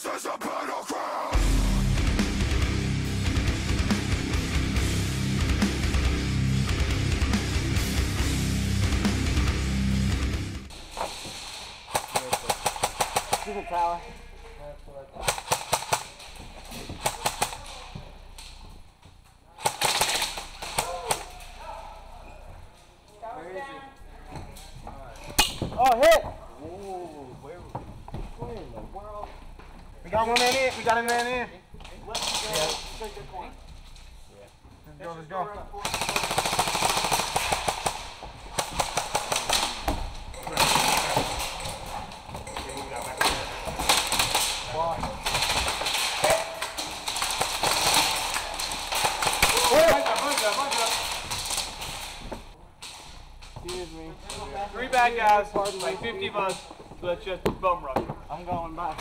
This is a battleground. To the tower. Where is he? Oh, hit! Ooh, where in the world? We got one man in. We got a man in. Let's go. Let's go, let's go. Excuse me. 3 bad guys, like 50 of us, so let's just bum rush. I'm going back.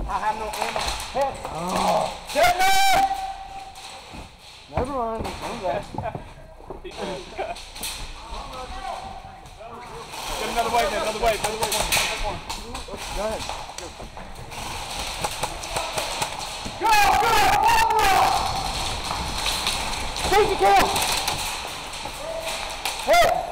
I have no ammo. Hit! Oh. Get me! Never mind. I'm back. Get another wave, another wave, another wave. Go ahead. Go! Take the kill! Hit!